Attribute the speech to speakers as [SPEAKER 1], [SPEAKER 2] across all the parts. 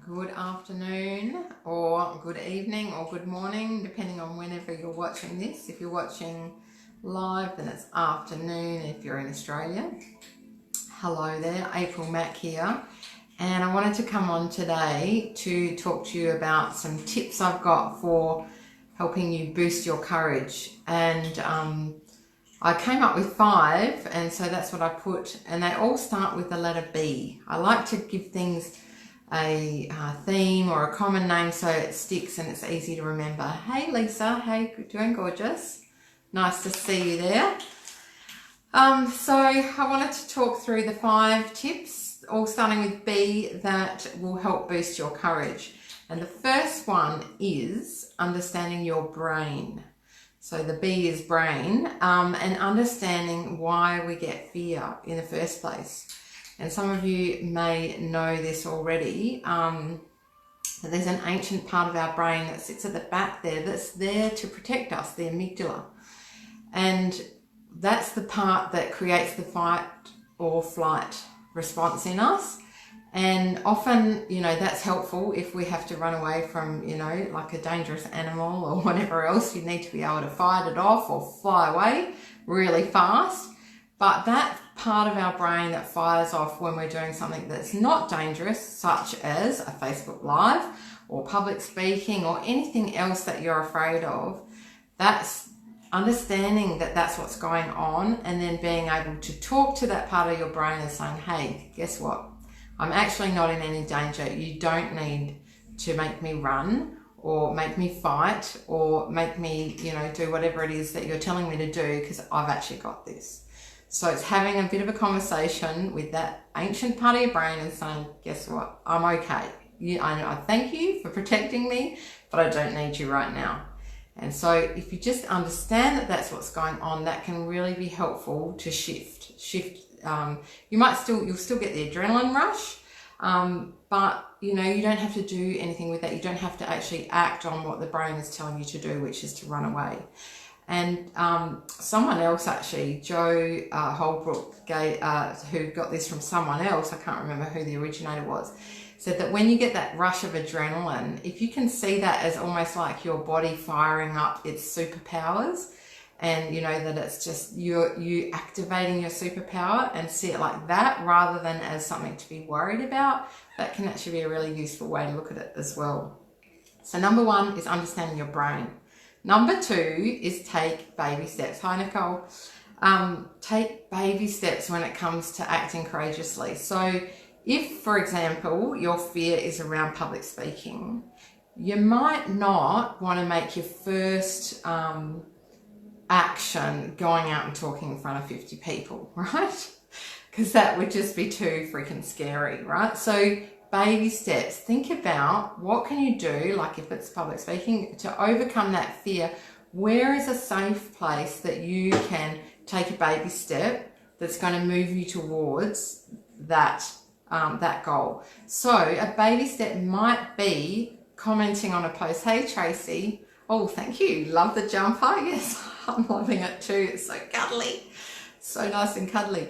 [SPEAKER 1] Good afternoon or good evening or good morning, depending on whenever you're watching this. If you're watching live, then it's afternoon if you're in Australia. Hello there, April Mack here. And I wanted to come on today to talk to you about some tips I've got for helping you boost your courage. And I came up with 5, and so that's what I put, and they all start with the letter B. I like to give things a theme or a common name so it sticks and it's easy to remember. Hey Lisa, hey, doing gorgeous. Nice to see you there. So I wanted to talk through the 5 tips, all starting with B, that will help boost your courage. And the first one is understanding your brain. So the B is brain, and understanding why we get fear in the first place. And some of you may know this already, that there's an ancient part of our brain that sits at the back there that's there to protect us, the amygdala. And that's the part that creates the fight or flight response in us. And often, that's helpful if we have to run away from, like a dangerous animal or whatever else. You need to be able to fight it off or fly away really fast. But that part of our brain that fires off when we're doing something that's not dangerous, such as a Facebook Live or public speaking or anything else that you're afraid of, that's understanding that that's what's going on, and then being able to talk to that part of your brain and saying, hey, guess what? I'm actually not in any danger. You don't need to make me run or make me fight or make me, do whatever it is that you're telling me to do, because I've actually got this. So it's having a bit of a conversation with that ancient part of your brain and saying, guess what? I'm okay. I thank you for protecting me, but I don't need you right now. And so if you just understand that that's what's going on, that can really be helpful to shift. You'll still get the adrenaline rush, but you don't have to do anything with that. You don't have to actually act on what the brain is telling you to do, which is to run away. And someone else, actually, Joe Holbrook, who got this from someone else, I can't remember who the originator was, said that when you get that rush of adrenaline, if you can see that as almost like your body firing up its superpowers, and that it's just you activating your superpower, and see it like that rather than as something to be worried about, that can actually be a really useful way to look at it as well. So number 1 is understanding your brain. Number 2 is take baby steps. Hi, Nicole. Take baby steps when it comes to acting courageously. So if, for example, your fear is around public speaking, you might not want to make your first action going out and talking in front of 50 people, right? Because that would just be too freaking scary, right? So baby steps. Think about what can you do, like if it's public speaking, to overcome that fear. Where is a safe place that you can take a baby step that's going to move you towards that goal? So a baby step might be commenting on a post. Hey Tracy. Oh, thank you. Love the jumper. Yes, I'm loving it too. It's so cuddly. So nice and cuddly.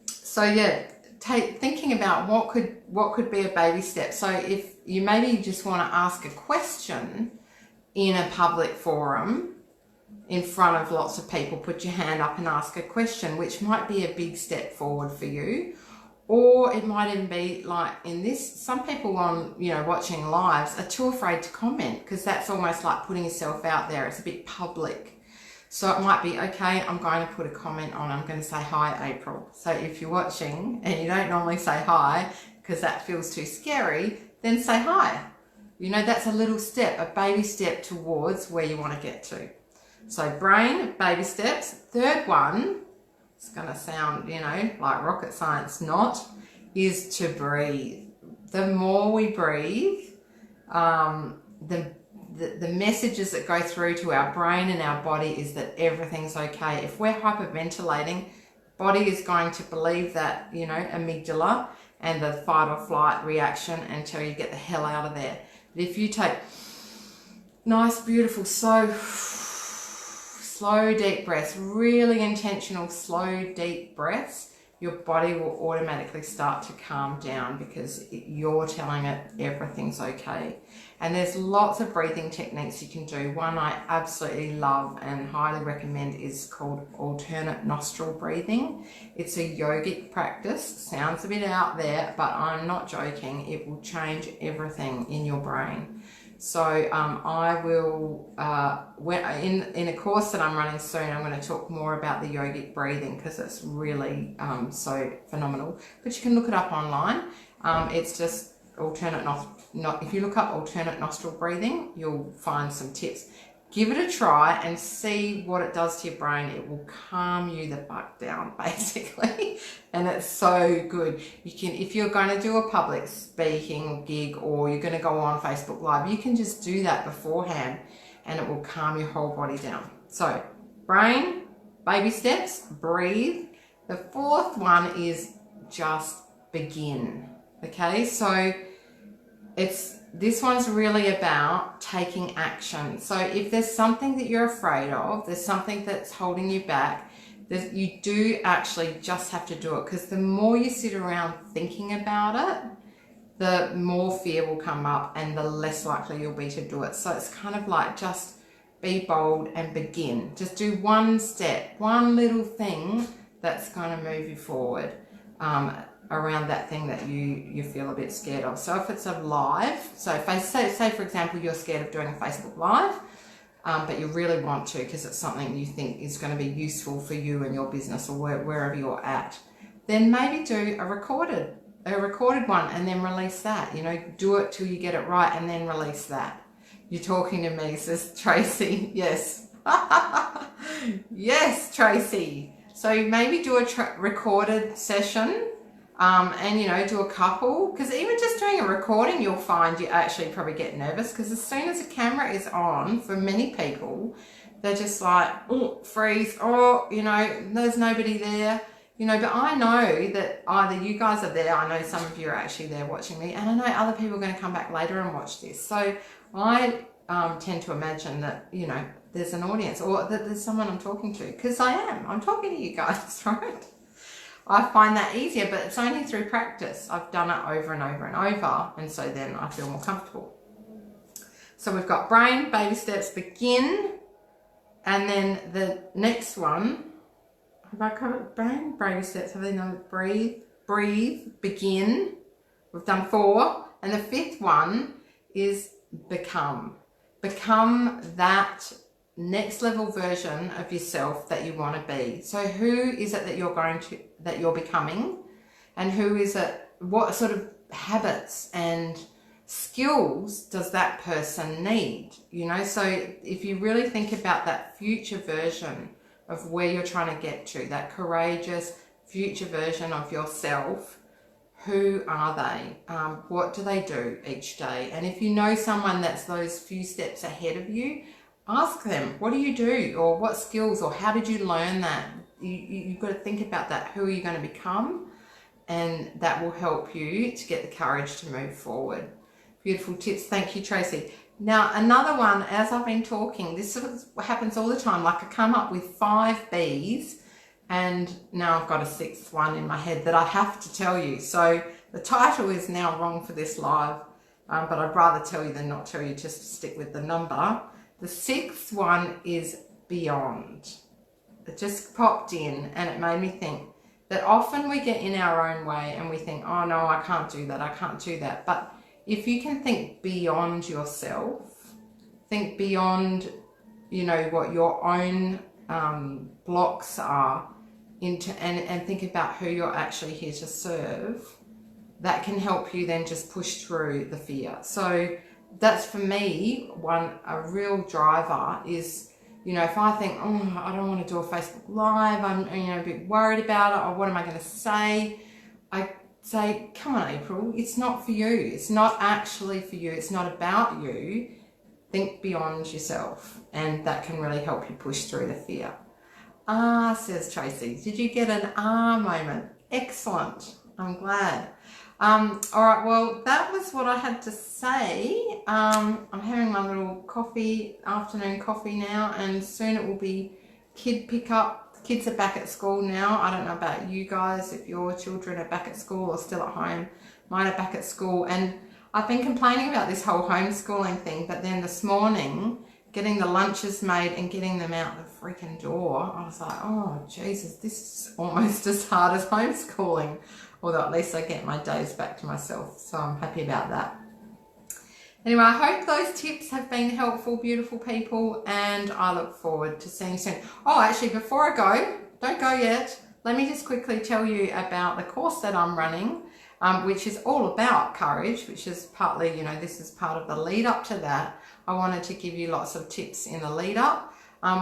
[SPEAKER 1] So yeah, thinking about what could be a baby step. So if you maybe just want to ask a question in a public forum in front of lots of people, put your hand up and ask a question, which might be a big step forward for you. Or it might even be like in this, some people on, watching lives are too afraid to comment, because that's almost like putting yourself out there. It's a bit public. So it might be, okay, I'm going to put a comment on. I'm going to say, hi, April. So if you're watching and you don't normally say hi because that feels too scary, then say hi. That's a little step, a baby step towards where you want to get to. So brain, baby steps. Third one, it's going to sound, like rocket science, is to breathe. The more we breathe, the messages that go through to our brain and our body is that everything's okay. If we're hyperventilating, body is going to believe that, amygdala and the fight or flight reaction until you get the hell out of there. But if you take nice, beautiful, slow, deep breaths, really intentional, slow, deep breaths, your body will automatically start to calm down because you're telling it everything's okay. And there's lots of breathing techniques you can do. One I absolutely love and highly recommend is called alternate nostril breathing. It's a yogic practice. Sounds a bit out there, but I'm not joking. It will change everything in your brain. So I will, in a course that I'm running soon, I'm going to talk more about the yogic breathing because it's really so phenomenal. But you can look it up online. It's just if you look up alternate nostril breathing, you'll find some tips. Give it a try and see what it does to your brain. It will calm you the fuck down, basically. And it's so good. You can, if you're going to do a public speaking gig or you're going to go on Facebook Live, you can just do that beforehand and it will calm your whole body down. So, brain, baby steps, breathe. The fourth one is just begin. Okay, so this one's really about taking action. So if there's something that you're afraid of, there's something that's holding you back, you do actually just have to do it, because the more you sit around thinking about it, the more fear will come up and the less likely you'll be to do it. So it's kind of like, just be bold and begin. Just do one step, one little thing that's going to move you forward around that thing that you feel a bit scared of. So if it's a live, so if I say for example you're scared of doing a Facebook Live, but you really want to because it's something you think is going to be useful for you and your business or wherever you're at, then maybe do a recorded one and then release that. You know, do it till you get it right and then release that. You're talking to me, says Tracy. Yes. Yes, Tracy. So maybe do a recorded session. And, you know, do a couple, because even just doing a recording, you'll find you actually probably get nervous, because as soon as the camera is on, for many people, they're just like, oh, freeze, oh, you know, there's nobody there, you know. But I know that either you guys are there, I know some of you are actually there watching me, and I know other people are going to come back later and watch this. So I tend to imagine that, you know, there's an audience, or that there's someone I'm talking to, because I'm talking to you guys, right? I find that easier, but it's only through practice. I've done it over and over and over, and so then I feel more comfortable. So we've got brain, baby steps, begin, and then the next one, have I covered brain, baby steps, have they done breathe, begin. We've done 4, and the 5th one is become. Become that next level version of yourself that you want to be. So who is it that you're becoming, and who is it, what sort of habits and skills does that person need? You know, so if you really think about that future version of where you're trying to get to, that courageous future version of yourself, who are they? What do they do each day? And if you know someone that's those few steps ahead of you, ask them, what do you do, or what skills, or how did you learn that? You've got to think about that. Who are you going to become? And that will help you to get the courage to move forward. Beautiful tips. Thank you, Tracy. Now, another one, as I've been talking, this sort of happens all the time. Like, I come up with 5 Bs, and now I've got a 6th one in my head that I have to tell you. So the title is now wrong for this live, but I'd rather tell you than not tell you, just to stick with the number. The 6th one is beyond. It just popped in and it made me think that often we get in our own way and we think, oh no, I can't do that, I can't do that. But if you can think beyond yourself, think beyond, you know, what your own blocks are, and think about who you're actually here to serve, that can help you then just push through the fear. So that's, for me, a real driver is, you know, if I think, oh, I don't want to do a Facebook Live, I'm, you know, a bit worried about it, or what am I going to say? I say, come on, April, it's not for you. It's not actually for you. It's not about you. Think beyond yourself, and that can really help you push through the fear. Ah, says Tracy, did you get an moment? Excellent. I'm glad. All right, well, that was what I had to say. I'm having my little afternoon coffee now, and soon it will be kid pick up. The Kids are back at school now. I don't know about you guys, if your children are back at school or still at home. Mine are back at school, and I've been complaining about this whole homeschooling thing, but then this morning, getting the lunches made and getting them out the freaking door, I was like, oh Jesus, this is almost as hard as homeschooling. Although at least I get my days back to myself, so I'm happy about that. Anyway, I hope those tips have been helpful, beautiful people, and I look forward to seeing you soon. Oh, actually, before I go, don't go yet, let me just quickly tell you about the course that I'm running, which is all about courage, which is partly, you know, this is part of the lead up to that. I wanted to give you lots of tips in the lead up,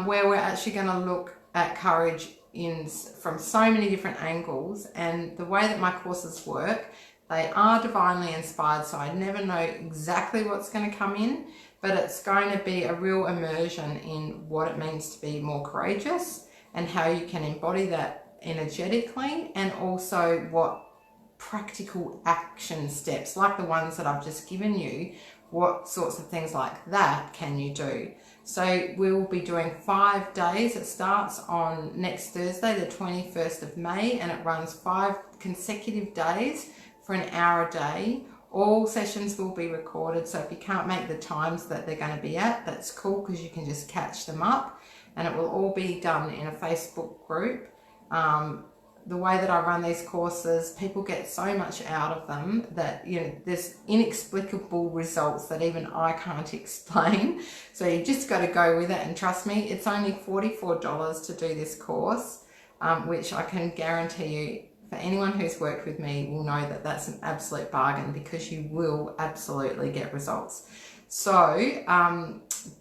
[SPEAKER 1] where we're actually going to look at courage from so many different angles. And the way that my courses work, they are divinely inspired, so I never know exactly what's going to come in, but it's going to be a real immersion in what it means to be more courageous and how you can embody that energetically, and also what practical action steps, like the ones that I've just given you, what sorts of things like that can you do. So we'll be doing 5 days. It starts on next Thursday, the 21st of May, and it runs 5 consecutive days for an hour a day. All sessions will be recorded, so if you can't make the times that they're going to be at, that's cool, because you can just catch them up, and it will all be done in a Facebook group. The way that I run these courses, people get so much out of them that, you know, there's inexplicable results that even I can't explain. So you just got to go with it, and trust me, it's only $44 to do this course, which I can guarantee you, for anyone who's worked with me will know that that's an absolute bargain, because you will absolutely get results. So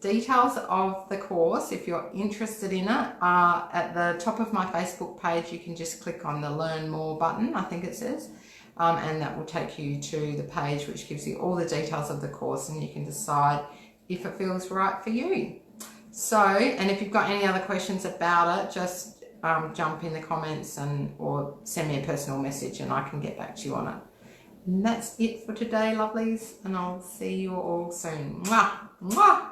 [SPEAKER 1] details of the course, if you're interested in it, are at the top of my Facebook page. You can just click on the Learn More button, I think it says, and that will take you to the page which gives you all the details of the course, and you can decide if it feels right for you. So, and if you've got any other questions about it, just jump in the comments or send me a personal message and I can get back to you on it. And that's it for today, lovelies, and I'll see you all soon. Mwah! Mwah!